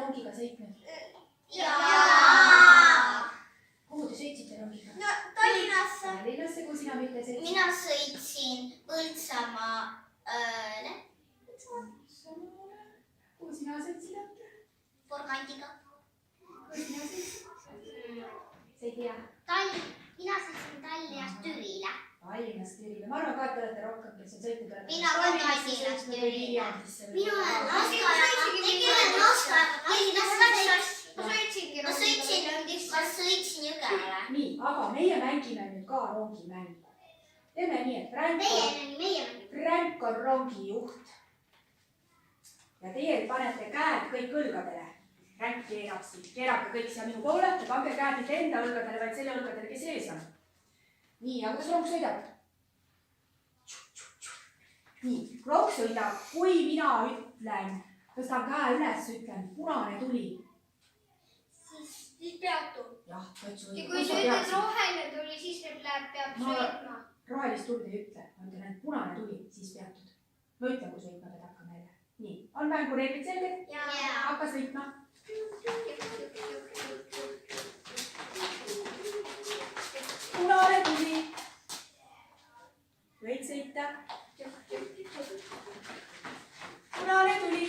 rongiga sõitnud? Jaa. Kuhu te sõitsite rongiga? No Tallinnasse. Tallinnasse, kuhu sina mitte sõitsid? Mina sõitsin Põltsamaale. Kuhu sina sõitsid? Porgandiga. Kuhu sina sõitsid? See ei tea. Mina sõitsin Tallinnast Türile. Tallinnast Türile. Ma arvan ka, et te olete rohkem, kes on sõitnud. Mina ka Tallinnast Türile. Mina olen Ma sõitsin Jõgevale. Nii, aga meie mängime nüüd ka rongimängu. Teeme nii, et Frank on rongijuht. Ja teie panete käed kõik õlgadele. Frank keerab siit, keerake kõik siia minu poole ja pange käed mitte enda õlgadele, vaid selle õlgadele, kes ees on. Nii, aga kuidas rong sõidab? Nii, rong sõidab, kui mina ütlen, tõstan käe üles, ütlen punane tuli. Siis peatub. Jah, võtsu. Ja kui sa ütled roheline tuli, siis peab sõitma. Rohelist tuld ei ütle, ma ütlen, et punane tuli, siis peatud. Ma ütlen, kui sõitma pead hakkama jälle. Nii, on mängureeglid selged? Hakka sõitma. Punane tuli. Võid sõita. Punane tuli.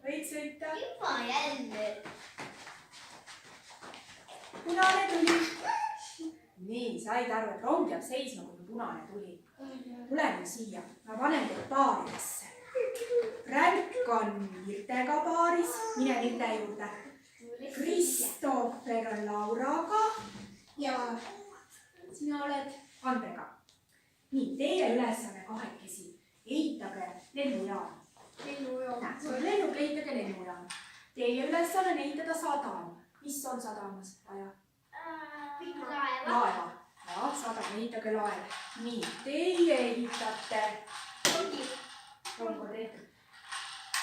Võid sõita. Juba jälle. Punane tuli. Nii, said aru, et rong jääb seisma, kui punane tuli. Tule nüüd siia. Ma panen teid paaridesse. Frank on Virtega paaris. Mine Virte juurde. Kristoffer on Lauraga. Ja sina oled Andrega. Nii, teie ülesanne kahekesi. Ehitage lennujaam. Lennuk, ehitage lennujaam. Teie ülesanne on ehitada sadam. Mis on sadamas vaja? Laeva. Ja, sadam, ehitage laeva. Nii, teie ehitate rong on tehtud.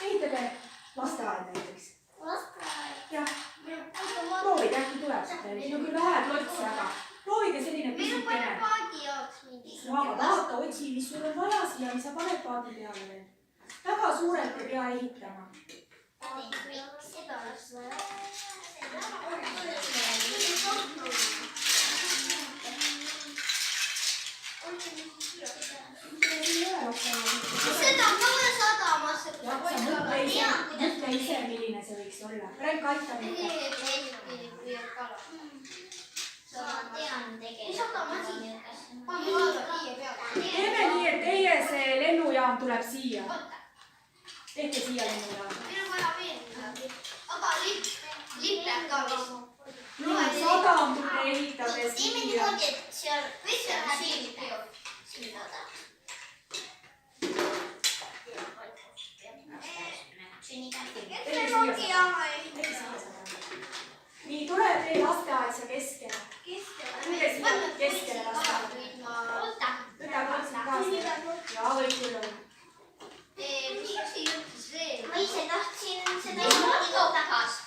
Ehitage lasteaed näiteks. Jah, proovige, äkki tuleb. Siin on küll vähe klotse, aga proovige selline pisikene. Aga vaata, otsi, mis sul on vaja siia, mis sa paned paadi peale veel. Väga suurelt ei pea ehitama. Seda on kohe sadamasse. Mõtle ise, milline see võiks olla. Frank, aita mind. Teeme nii, et teie see lennujaam tuleb siia. Tehke siia lennujaam. Aga lipp läheb ka vist. Sadam tule ehitage Teeme siia. niimoodi, et seal läheb sillada. Nii, tuleb teie lasteaed siia keskele. Tulge siia keskele lasteaed. Võta katsid kaasa. Jaa, võib küll olla. Mis asi ütles veel? Ma ise tahtsin seda iga tagasi.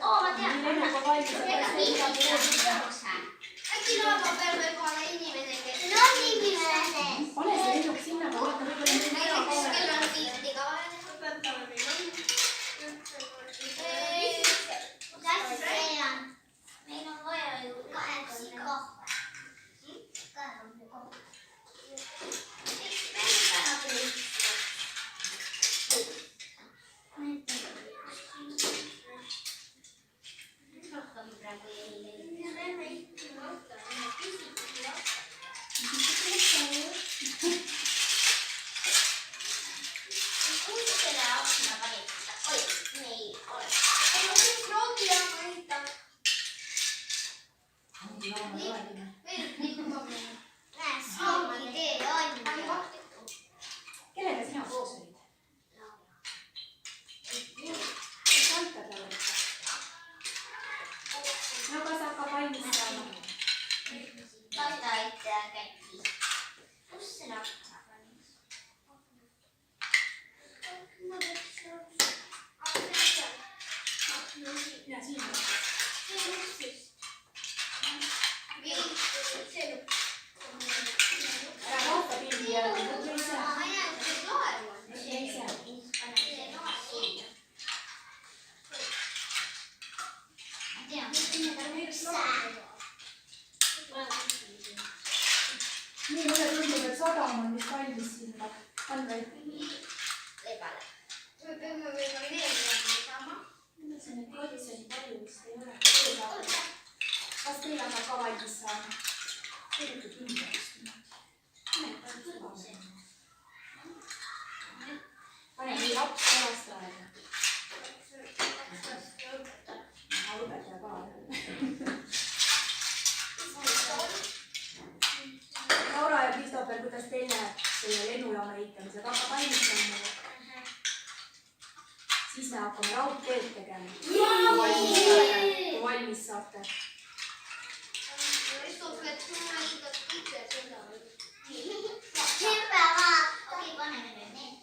Ma tean. Lennuk on valmis. Äkki laeva peal võib olla inimene, kes... No inimene. Pane see lennuk sinna, aga vaata võib-olla meil ära Näiteks kell on pildiga vaja. Meil on vaja ju 8 kohta. On või? Lebale. Me peame võib-olla meelde saama. See nüüd kodis oli palju, vist ei ole. Kas teil hakkab ka valmis saama? Tegelikult kindlasti. Pane nii laps pärast aega. Õpetaja ka. Laura ja Kristoffer, kuidas teil läheb selle lennujaama ehitamisega? Hakkab valmistama. Siis me hakkame raudteed tegema. Kui valmis saate. Okei, paneme nüüd need.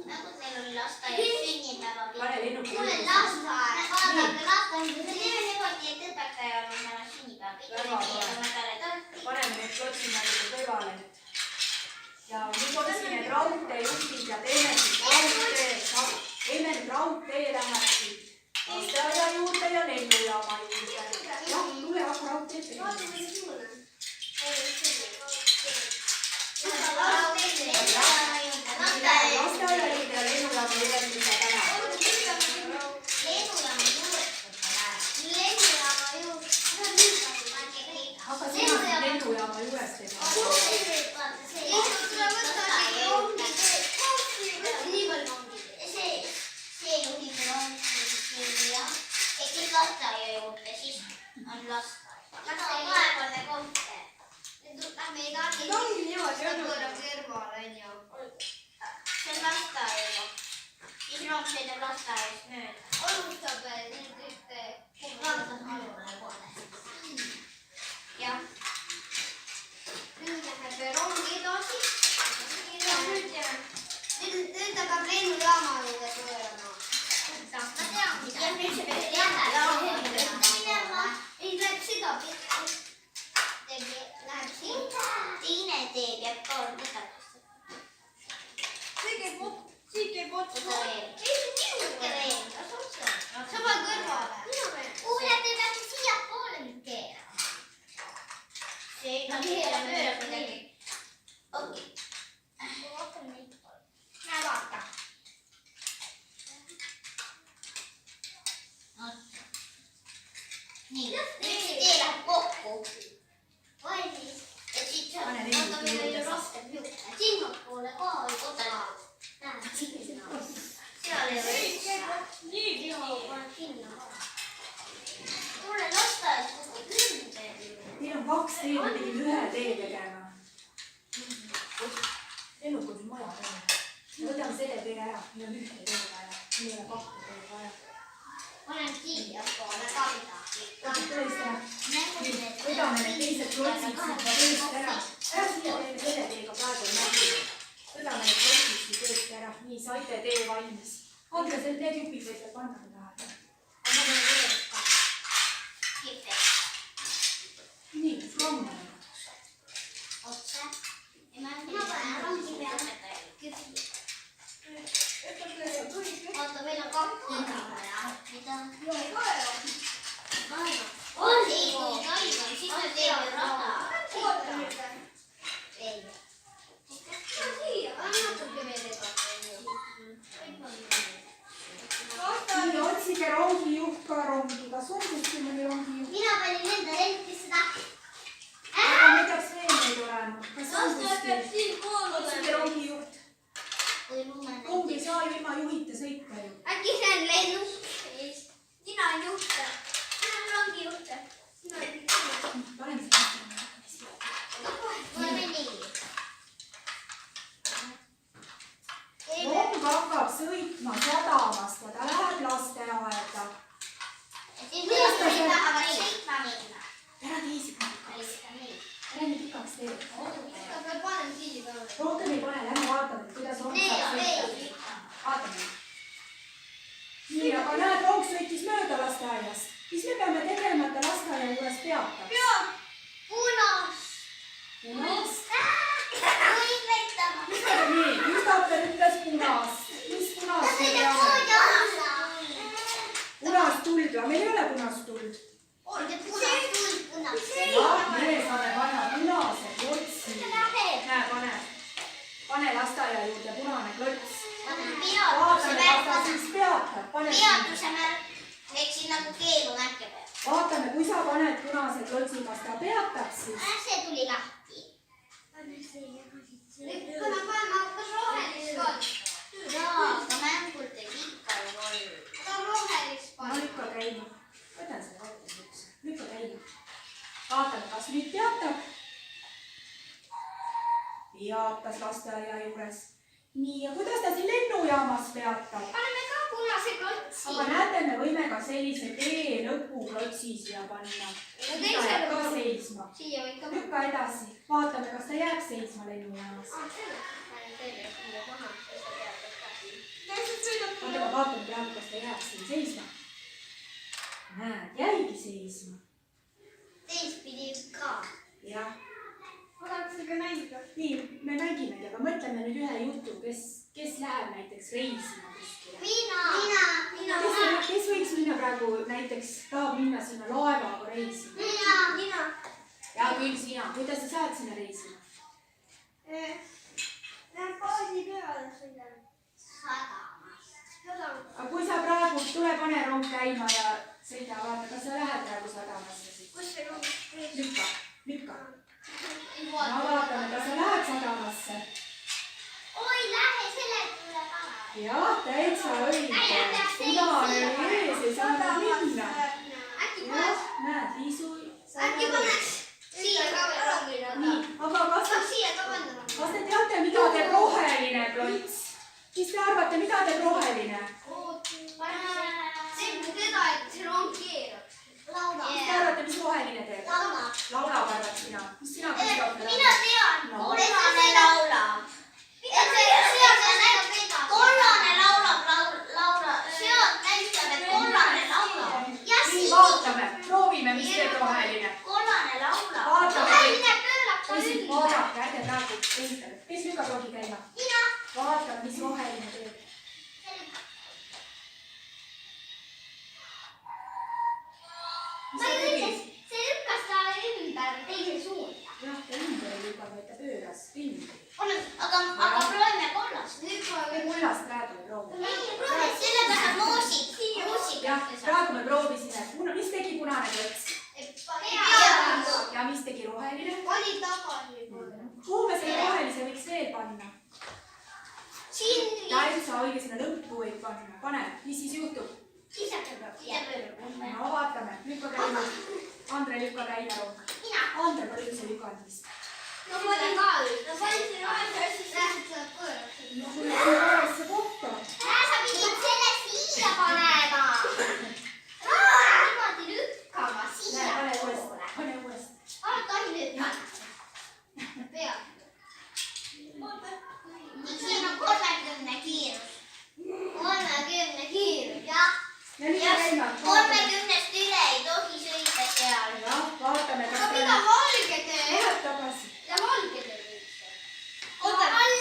Nagu teil oli lasteaia sünnipäeva. Pane lennuki. Mul on lasteaia. Vaadake lasteaia. See on niimoodi, et õpetajal on täna sünnipäev. Paneme need klotsimärgid kõrvale. Ja nüüd on siin need raudteejuhtid ja teeme nüüd raudtee läheb siit lasteaia juurde ja lennujaama juurde. Jah, tule hakka raudteed tegema. Lasteaia juurde ja lennujaama juurde, mida täna. Hakka sina lennujaama juures tegema. See juhib rongi ja kes lasteaia juurde, siis on lasteaia. Kas see kahekorda kohte? Lähme ei targi. Ongi niimoodi, see pöörab kõrvale, on ju. See on lasteaia. Siis rong sõidab lasteaiast mööda. Alustab nüüd ühte. Vaatad alule poole. Jah. Nüüd läheb rongi edasi. Nüüd hakkab lennujaama juurde pöörama. Ma tean, mida. Nüüd see peab jälle minema. Ei, läheb seda pihta. Läheb siin. Teine tee peab ka võtaks. Siit käib otsa. Ei, see on veel. Sa pane kõrvale. Kuule, te peate siiapoole nüüd keerama. See on keerama pöörab midagi. Okei. Näe vaata. Nii, nüüd see tee läheb kokku. Valmis. Ja siit saab. Vaata, meil oli rohkem juurde. Sinnapoole ka oli koda. Näe, seal ei ole. Nii. Pane sinna ka. Kuule, lasteaed kuskil ümber. Meil on 2 teed, me pidime 1 tee tegema. Lennuk on siin maja peal. Me võtame selle tee ära, meil on 1 tee vaja. Meil ei ole 2 tee vaja. Panen siiapoole ka midagi. Tõesti ära. Võtame need teised klotsid siit teest ära. Ära siia teeme selle teega praegu nägi. Võtame need klotsid siit teest ära. Nii, saite tee valmis. Andres, need jupid võite panna taha. Aga ma olen veel ka. Kippe. Nii, rong. Otse. Ma panen rongi peale. Oota, meil on 2 vaja. Mida? On ei, kui talv on, siis me teeme rada. Ei. Nii, otsige rongijuht ka rongi. Kas on kuskil mõni rongijuht? Mina panin enda lennukisse ta. Aga me peaks veel neid olema. Kas on kuskil? Otsige rongijuht. Rongi ei saa ju ilma juhita sõita ju. Äkki see on lennuk? Sina on juht. Sina on rongi juht. Panen seda. Paneme nii. Rong hakkab sõitma sadamast ja ta läheb lasteaeda. Siis meil tahavad sõitma minna. Ära teisi panna. Ära nii pikaks teed. Ta peab panema siia ka. Rohkem ei pane, lähme vaatame, kuidas rong saab sõita. Vaatame. Nii, aga näed, rong sõitis mööda lasteaiast. Mis me peame tegema, et ta lasteaia juures peataks? Punas. Punast. Võid vettama. Nii, Kristoffer ütles punast. Mis punast me peame? Punast tuld või? Meil ei ole punast tuld. Jah, me saame panna punased otsi. Näe, pane lasteaia juurde punane klots. Peatuse vaatame, kas ta märk. siis peatab. Peatuse märk. Ehk siin nagu keelumärke peab. vaatame, kui sa paned punase klotsi, kas ta peatab siis. See tuli lahti. Lükkame panema hakkas rohelist ka. Jaa, aga mängul teeb ikka ju roll. Ta on rohelist no panema. lükka käima. võtan selle ette üks. lükka käima. vaatame, kas nüüd peatab. peatas lasteaia juures. nii, ja kuidas ta siin lennujaamas peatab? Paneme ka punase klotsi. aga näete, me võime ka sellise T-lõpuklotsi siia panna. ta jääb ka seisma. Siia või ka lükka edasi. vaatame, kas ta jääb seisma lennujaamas. oota, ma vaatan praegu, kas ta jääb siin seisma. näed, jäigi seisma. Teistpidi ka. jah. ma tahaks seda näida. nii, me mängimegi, aga mõtleme nüüd ühe jutu, kes läheb näiteks reisima kuskile. Mina. Kes võiks minna praegu näiteks, tahab minna sinna laevaga reisima? Nina. hea küll, sina. kuidas sa saad sinna reisima? Lähen baasi peale sõidan. aga kui sa praegu, tule pane rong käima ja sõida, vaata, kas sa lähed praegu sadamasse siis? Kus see on? lükka. no vaatame, kas sa lähed sadamasse. Oi, lähe selle tule ka. jah, täitsa õige. punane oli ees, ei saanud minna. Äkki jah, näed, Liisu. paneks siia ka veel rongile. nii, aga kas Siia ka panna. te teate, mida teeb roheline klots? mis te arvate, mida teeb roheline? See teda, et see rong keerab. mis te arvate, mis roheline teeb? laulab, arvad sina? mis sina küsid? Mina tean. No. Kollane laulab. Kollane laulab. Sealt näitab, et kollane laulab. Ja nii, vaatame, proovime, mis teeb roheline. Kollane laulab. vaatame kõik. pöörab tõsi, vaadake, ärge praegu esitage. kes lükkab rongi käima? Mina. vaatame, mis roheline teeb. mis sa tegid? See lükkas ta ümber teise suunda. jah, ta ümber ei lükanud, vaid ta pööras ringi. Aga proovime kollast. me kullast praegu ei proovi. Sellega saab muusik. jah, praegu me proovisime. mis tegi punane klots? ja mis tegi roheline? Pani tagasi. kuhu me selle rohelise võiks veel panna? täitsa õige, sinna lõppu võib panna. pane, mis siis juhtub? no vaatame, lükka käima. Andre, lükka käima rong. Andre, palju sa lükanud vist? No panin ka nüüd. No panin siin rohelise ja siis lähed seda pööraks. no sul on siin varasse kohta. Sa pidid selle siia panema. Niimoodi lükkama siia näe, poole. pane uuesti. Tohi nüüd panna. Peab. Siin on 30 kiirus. 30 kiirus, jah. ja lükka käima. 30-st üle ei tohi sõita seal. jah, vaatame, kas Aga ta mida valge teeb? läheb tagasi. Ja valge teeb üldse.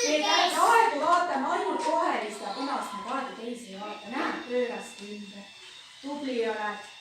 ei, praegu vaatame ainult rohelist ja punast, me praegu teisi ei vaata. näed, pööraski ümber. tubli oled.